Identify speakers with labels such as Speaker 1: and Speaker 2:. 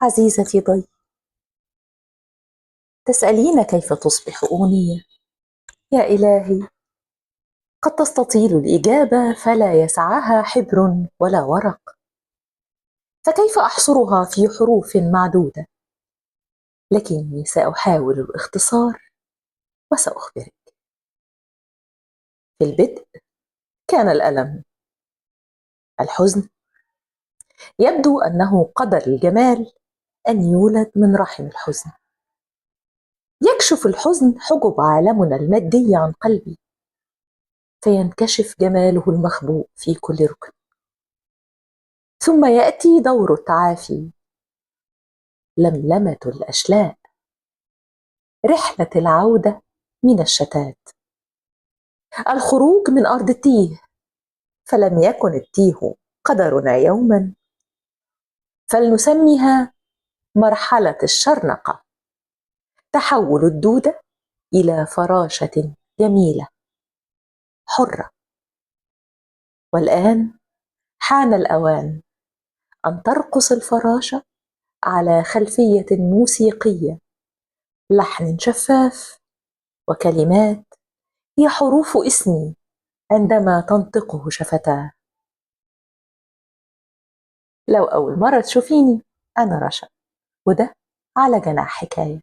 Speaker 1: عزيزتي ضي، تسألين كيف تصبح أغنية؟ يا إلهي، قد تستطيل الإجابة فلا يسعها حبر ولا ورق، فكيف أحصرها في حروف معدودة؟ لكني سأحاول الاختصار وسأخبرك. في البدء كان الألم، الحزن. يبدو أنه قدر الجمال أن يولد من رحم الحزن. يكشف الحزن حجب عالمنا المادي عن قلبي، فينكشف جماله المخبوء في كل ركن. ثم يأتي دور التعافي، لملمة الأشلاء، رحلة العودة من الشتات، الخروج من أرض التيه. فلم يكن التيه قدرنا يوما، فلنسميها مرحلة الشرنقة، تحول الدودة إلى فراشة جميلة حرة. والآن حان الأوان أن ترقص الفراشة على خلفية موسيقية، لحن شفاف وكلمات هي حروف اسمي عندما تنطقه شفتاه. لو أول مرة تشوفيني، أنا رشا، وده على جناح حكاية.